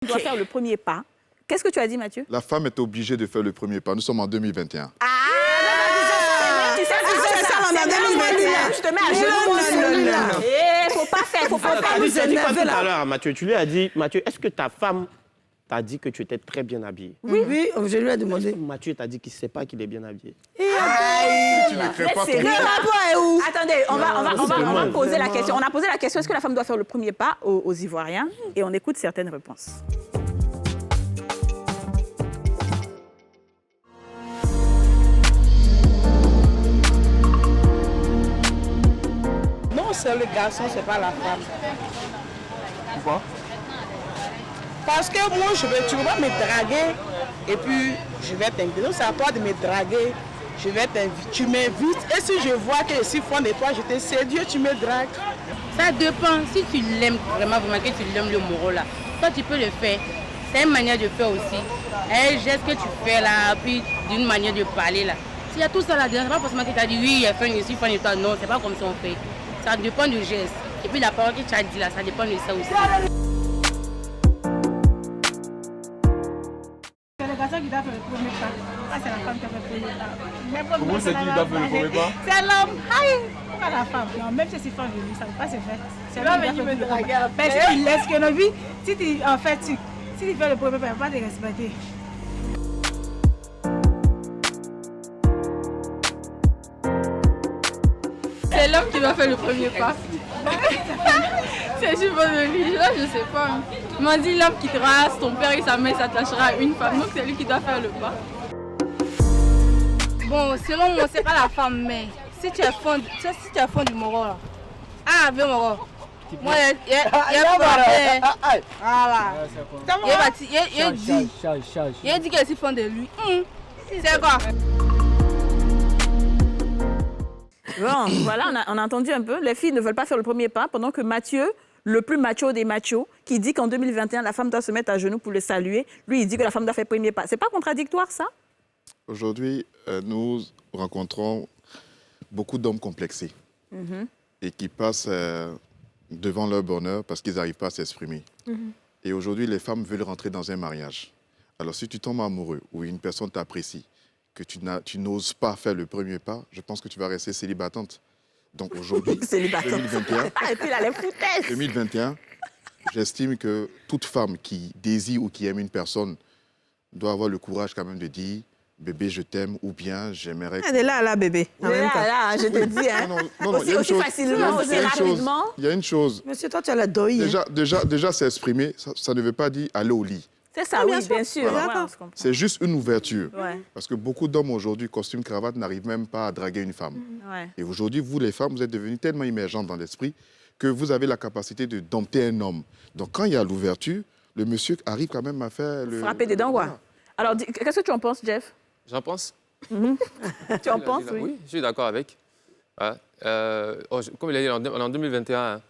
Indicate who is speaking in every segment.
Speaker 1: doit faire le premier pas. Qu'est-ce que tu as dit, Mathieu?
Speaker 2: La femme est obligée de faire le premier pas. Nous sommes en 2021.
Speaker 1: Tu sais, c'est ça, on est en 2021. Je te mets à genoux. Non. Eh, faut pas faire, faut pas
Speaker 3: Tu
Speaker 1: nous
Speaker 3: as dit quoi tout
Speaker 1: énerver
Speaker 3: à
Speaker 1: là.
Speaker 3: l'heure, Mathieu? Tu lui as dit, Mathieu, est-ce que ta femme t'a dit que tu étais très bien habillé?
Speaker 4: Oui, je lui ai demandé.
Speaker 3: Mathieu t'a dit qu'il ne sait pas qu'il est bien habillé.
Speaker 2: Tu ne crées pas ton
Speaker 1: sérieux,
Speaker 2: corps.
Speaker 1: là,
Speaker 4: Toi, est où?
Speaker 1: Attendez, on va
Speaker 3: c'est
Speaker 1: poser la question. On a posé la question, est-ce que la femme doit faire le premier pas aux Ivoiriens? Et on écoute certaines réponses.
Speaker 4: Non, c'est le garçon, c'est pas la femme.
Speaker 3: Pourquoi?
Speaker 4: Parce que moi, tu ne peux pas me draguer et puis je vais t'inviter. Donc, c'est à toi de me draguer. Je vais t'inviter. Tu m'invites et si je vois que je suis fan de toi, je te séduis, tu me dragues.
Speaker 5: Ça dépend. Si tu l'aimes vraiment, que tu l'aimes le moro là, toi tu peux le faire. C'est une manière de faire aussi. Un geste que tu fais là, puis d'une manière de parler là. S'il y a tout ça là-dedans, c'est pas forcément que tu as dit oui, je suis fan de toi. Non, c'est pas comme ça on fait. Ça dépend du geste. Et puis la parole que tu as dit là, ça dépend de ça aussi.
Speaker 6: C'est le garçon qui doit faire le premier pas. Ah, c'est la femme qui a fait le premier pas.
Speaker 7: Comment c'est qui doit faire le premier pas?
Speaker 6: C'est l'homme. Aïe, pas la femme. Non, même si c'est femme de lui, ça ne peut pas se faire. C'est l'homme qui me drague. Mais si tu laisses que nos vies, si tu fais le premier pas, il ne va pas te respecter.
Speaker 5: C'est l'homme qui va faire le premier pas. C'est juste de lui, là je sais pas. Il m'a dit l'homme qui te rase, ton père et sa mère s'attachera à une femme, donc c'est lui qui doit faire le pas. Bon, selon moi, c'est pas la femme, mais si tu es fond du Moro, là. Ah, avec Moro. Moi, il y a voilà. Il a dit que je suis fond de lui. C'est quoi?
Speaker 1: Bon, voilà, on a entendu un peu. Les filles ne veulent pas faire le premier pas, pendant que Mathieu, le plus macho des machos, qui dit qu'en 2021, la femme doit se mettre à genoux pour le saluer, lui, il dit que la femme doit faire le premier pas. C'est pas contradictoire, ça?
Speaker 2: Aujourd'hui, nous rencontrons beaucoup d'hommes complexés et qui passent devant leur bonheur parce qu'ils n'arrivent pas à s'exprimer. Et aujourd'hui, les femmes veulent rentrer dans un mariage. Alors, si tu tombes amoureux ou une personne t'apprécie, que tu n'oses pas faire le premier pas, je pense que tu vas rester célibatante. Donc aujourd'hui, 2021,
Speaker 1: Et puis là, les foutaises.
Speaker 2: 2021, j'estime que toute femme qui désire ou qui aime une personne doit avoir le courage quand même de dire « bébé, je t'aime » ou bien « j'aimerais... »
Speaker 4: Elle est là, bébé. En même temps.
Speaker 1: Là, je te dis, hein.
Speaker 2: Non, il y a une
Speaker 1: Aussi
Speaker 2: chose-
Speaker 1: facilement, aussi rapidement.
Speaker 2: Il y a une chose.
Speaker 4: Monsieur, toi, tu as la doïe.
Speaker 2: Déjà s'exprimer, ça ne veut pas dire aller au lit.
Speaker 1: C'est ça,
Speaker 4: Oui,
Speaker 1: oui,
Speaker 4: bien
Speaker 1: bien
Speaker 4: sûr.
Speaker 1: sûr.
Speaker 4: D'accord.
Speaker 1: Ouais, on se comprend.
Speaker 2: C'est juste une ouverture.
Speaker 1: Ouais.
Speaker 2: Parce que beaucoup d'hommes aujourd'hui, costume, cravate, n'arrivent même pas à draguer une femme.
Speaker 1: Ouais.
Speaker 2: Et aujourd'hui, vous, les femmes, vous êtes devenues tellement émergentes dans l'esprit que vous avez la capacité de dompter un homme. Donc, quand il y a l'ouverture, le monsieur arrive quand même à faire le...
Speaker 1: Frapper dedans, quoi. Alors, qu'est-ce que tu en penses, Jeff?
Speaker 7: J'en pense.
Speaker 1: Tu en penses, oui?
Speaker 7: Oui, je suis d'accord avec. Comme il a dit, en 2021, hein,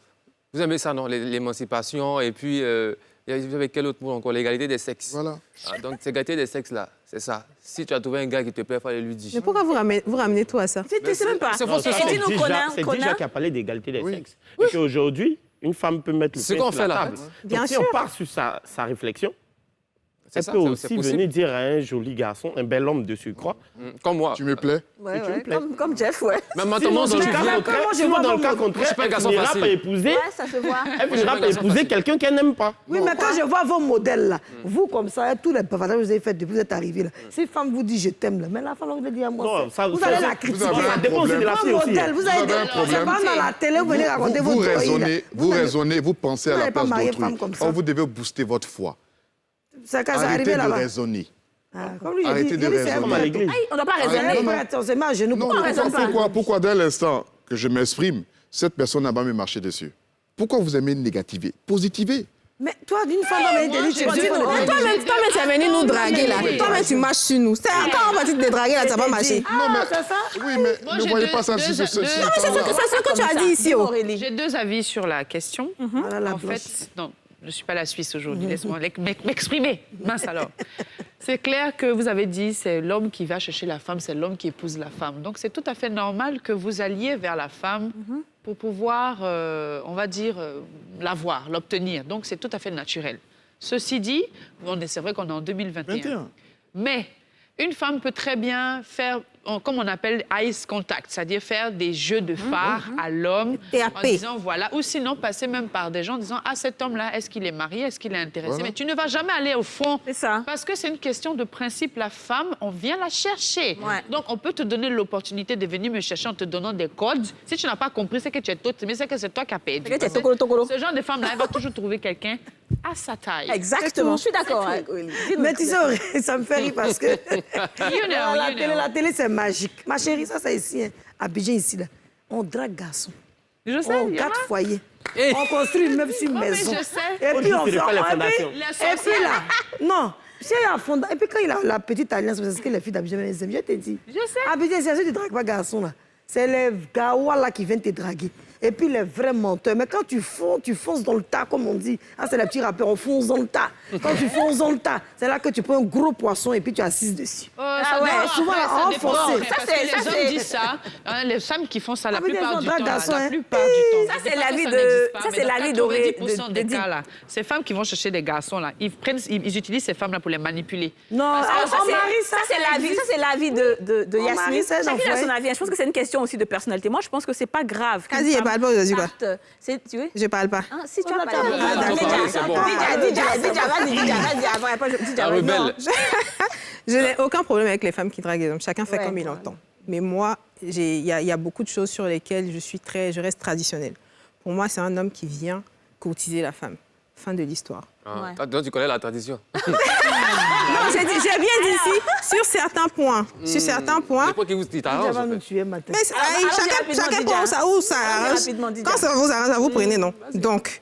Speaker 7: vous aimez ça, non? L'émancipation et puis, vous avez quel autre mot encore? L'égalité des sexes.
Speaker 2: Voilà.
Speaker 7: Donc, cette égalité des sexes, là, c'est ça. Si tu as trouvé un gars qui te plaît, il faut aller lui dire.
Speaker 4: Mais pourquoi vous ramenez tout à ça?
Speaker 1: Tu sais même pas.
Speaker 7: c'est faux,
Speaker 1: Et
Speaker 7: c'est faux.
Speaker 1: dis-nous,
Speaker 3: C'est
Speaker 1: Conan,
Speaker 3: déjà qui a parlé d'égalité des
Speaker 2: Oui.
Speaker 3: sexes. Et qu'aujourd'hui, une femme peut mettre le
Speaker 7: C'est
Speaker 3: pied
Speaker 7: qu'on
Speaker 3: sur la
Speaker 7: fait, là.
Speaker 3: table.
Speaker 4: Bien
Speaker 3: Donc, si
Speaker 4: sûr.
Speaker 3: on part sur sa réflexion,
Speaker 7: C'est
Speaker 3: elle
Speaker 7: ça,
Speaker 3: peut
Speaker 7: c'est
Speaker 3: aussi
Speaker 7: possible.
Speaker 3: venir dire à un joli garçon, un bel homme de surcroît.
Speaker 7: Comme moi.
Speaker 2: Tu me plais?
Speaker 4: Ouais,
Speaker 3: tu me plais.
Speaker 1: comme Jeff, ouais.
Speaker 7: Même maintenant, dans le
Speaker 3: Sinon,
Speaker 7: vidéo,
Speaker 3: dans le cas contraire,
Speaker 7: suis pas un
Speaker 3: elle
Speaker 7: garçon
Speaker 3: finira
Speaker 7: facile.
Speaker 3: par épouser,
Speaker 1: Ouais, ça se voit.
Speaker 3: elle finira
Speaker 7: suis pas un
Speaker 3: par
Speaker 7: garçon
Speaker 3: épouser
Speaker 7: facile.
Speaker 3: quelqu'un qu'elle n'aime pas.
Speaker 4: Oui, mais quand je vois vos modèles là, vous comme ça, tous les partages que vous avez fait depuis que vous êtes arrivés là, si une femme vous dit je t'aime là, mais la femme vous dit à moi,
Speaker 3: Non, ça,
Speaker 4: vous
Speaker 3: ça,
Speaker 4: allez
Speaker 3: ça-
Speaker 4: la critiquer.
Speaker 2: avez un
Speaker 3: Ça dépend aussi de la
Speaker 4: Vos
Speaker 3: fille aussi.
Speaker 4: modèles, vous
Speaker 2: Vous avez un
Speaker 4: c'est
Speaker 2: problème.
Speaker 4: pas dans la télé, vous venez raconter
Speaker 2: Vous
Speaker 4: votre
Speaker 2: raisonnez, vous pensez à
Speaker 4: vous
Speaker 2: la
Speaker 4: n'allez pas
Speaker 2: place
Speaker 4: marier
Speaker 2: d'autrui.
Speaker 4: femme comme ça.
Speaker 2: Or, vous devez booster votre foi.
Speaker 4: C'est quand c'est
Speaker 2: Arrêtez
Speaker 4: arrivé
Speaker 2: de
Speaker 4: là-bas.
Speaker 2: raisonner.
Speaker 4: Ah, comme lui,
Speaker 2: Arrêtez de
Speaker 4: c'est
Speaker 2: raisonner.
Speaker 3: Comme à l'église.
Speaker 1: On ne doit pas raisonner.
Speaker 2: non, non.
Speaker 4: On se met à genoux.
Speaker 2: Non,
Speaker 4: Pourquoi on raisonne pas?
Speaker 2: pourquoi dès l'instant que je m'exprime, cette personne n'a pas me marcher dessus? Pourquoi vous aimez négativer? Positivez.
Speaker 4: Mais toi, d'une femme, on va te dire, tu es
Speaker 8: Toi-même, tu es venu nous draguer là. Toi-même, tu marches sur nous. C'est quand on va te draguer là, ça va marcher.
Speaker 2: Non, mais...
Speaker 4: c'est ça?
Speaker 2: Oui, mais
Speaker 9: Moi,
Speaker 2: ne
Speaker 9: j'ai
Speaker 2: voyez
Speaker 9: deux-
Speaker 2: pas ça
Speaker 9: deux-
Speaker 2: sur ce
Speaker 9: deux-
Speaker 2: sur
Speaker 9: Non,
Speaker 2: ce
Speaker 9: mais
Speaker 2: temps-là.
Speaker 8: C'est ce que tu as dit ici. Oh.
Speaker 9: J'ai deux avis sur la question.
Speaker 4: Voilà la
Speaker 9: En
Speaker 4: blanche.
Speaker 9: fait, non, je ne suis pas la Suisse aujourd'hui. Laisse-moi m'exprimer. Mince alors. C'est clair que vous avez dit c'est l'homme qui va chercher la femme, c'est l'homme qui épouse la femme. Donc c'est tout à fait normal que vous alliez vers la femme pour pouvoir, on va dire, l'avoir, l'obtenir. Donc c'est tout à fait naturel. Ceci dit, c'est vrai qu'on est en 2021. Mais une femme peut très bien faire, comme on appelle eyes contact, c'est-à-dire faire des jeux de phare à l'homme en disant voilà, ou sinon passer même par des gens en disant ah cet homme-là, est-ce qu'il est marié, est-ce qu'il est intéressé, mais tu ne vas jamais aller au fond.
Speaker 1: C'est ça.
Speaker 9: Parce que c'est une question de principe. La femme, on vient la chercher. Donc on peut te donner l'opportunité de venir me chercher en te donnant des codes. Si tu n'as pas compris, c'est que tu es tout, mais c'est que c'est toi qui as perdu. Ce genre de femme-là, elle va toujours trouver quelqu'un à sa taille.
Speaker 1: Exactement, je suis d'accord.
Speaker 10: Mais tu sais, ça me fait rire parce que la télé, c'est magique. Ma chérie, ça, c'est ici, hein, à Abidjan, ici, là. On drague garçons.
Speaker 9: Je sais,
Speaker 10: on garde foyer. On construit même sur une maison.
Speaker 9: Je sais.
Speaker 10: Et puis, on fait
Speaker 3: les fondations.
Speaker 10: Et puis là, non. C'est un fond. Et puis, quand il a la petite alliance, c'est ce que les filles d'Abidjan aiment. Je te dis.
Speaker 9: Je sais.
Speaker 10: Abidjan, c'est ceux qui ne draguent pas garçons, là. C'est les gawas là qui viennent te draguer. Et puis les vrais menteurs. Mais quand tu fonces dans le tas, comme on dit. Ah, c'est les petits rappeurs, on fonce dans le tas. Quand tu fonces dans le tas, c'est là que tu prends un gros poisson et puis tu assises dessus.
Speaker 9: Ah ouais,
Speaker 10: souvent, on fonce.
Speaker 9: Les hommes disent ça. Hein, les femmes qui font ça la plupart du temps.
Speaker 10: Ça,
Speaker 1: c'est la vie de... Ça, c'est la vie dorée
Speaker 9: des cas, là. Ces femmes qui vont chercher des garçons, là, ils utilisent ces femmes-là pour les manipuler.
Speaker 10: Non,
Speaker 1: ça, c'est la vie de Yasmine. Chacun a son avis. Je pense que c'est une question aussi de personnalité. Moi, je pense que c'est pas grave.
Speaker 8: Vas-y, je parle pas aujourd'hui, quoi.
Speaker 1: Tu veux?
Speaker 8: Je parle pas.
Speaker 1: Si tu as parlé.
Speaker 8: Je n'ai aucun problème avec les femmes qui draguent les hommes. Chacun fait comme il entend. Mais moi, il y a beaucoup de choses sur lesquelles je reste traditionnelle. Pour moi, c'est un homme qui vient courtiser la femme. Fin de l'histoire.
Speaker 7: Donc, tu connais la tradition.
Speaker 8: Non, j'ai bien dit ici, sur certains points. Sur certains points.
Speaker 7: C'est pour qui vous dites arrange, en fait.
Speaker 8: Mais chacun prend ça où ça arrange. Quand ça vous arrange, vous prenez, non. Donc,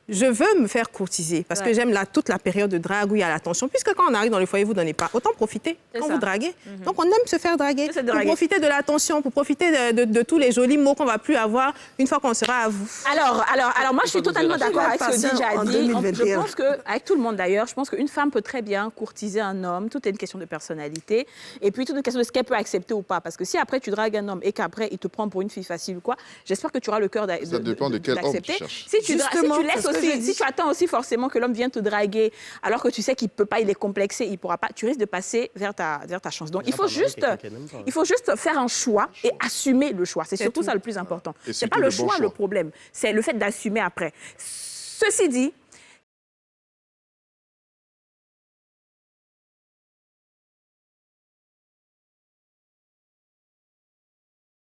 Speaker 8: je veux me faire courtiser parce que j'aime toute la période de drague où il y a l'attention. Puisque quand on arrive dans le foyer, vous ne donnez pas. Autant profiter quand vous draguez. Donc, on aime se faire draguer. Pour profiter de l'attention, pour profiter de tous les jolis mots qu'on ne va plus avoir une fois qu'on sera à vous.
Speaker 1: Alors moi, je suis totalement d'accord avec ce que Didja a dit. Je pense que, avec tout le monde d'ailleurs, je pense qu'une femme peut très bien courtiser un homme. Tout est une question de personnalité. Et puis, tout est une question de ce qu'elle peut accepter ou pas. Parce que si après, tu dragues un homme et qu'après, il te prend pour une fille facile ou quoi, j'espère que tu auras le cœur d'accepter.
Speaker 2: Ça dépend de quel homme tu cherches.
Speaker 1: Si tu attends aussi forcément que l'homme vienne te draguer, alors que tu sais qu'il ne peut pas, il est complexé, il ne pourra pas, tu risques de passer vers ta chance. Donc, il faut juste faire un choix et assumer le choix. C'est surtout ça le plus important. Ce n'est pas le choix le problème, c'est le fait d'assumer après. Ceci dit,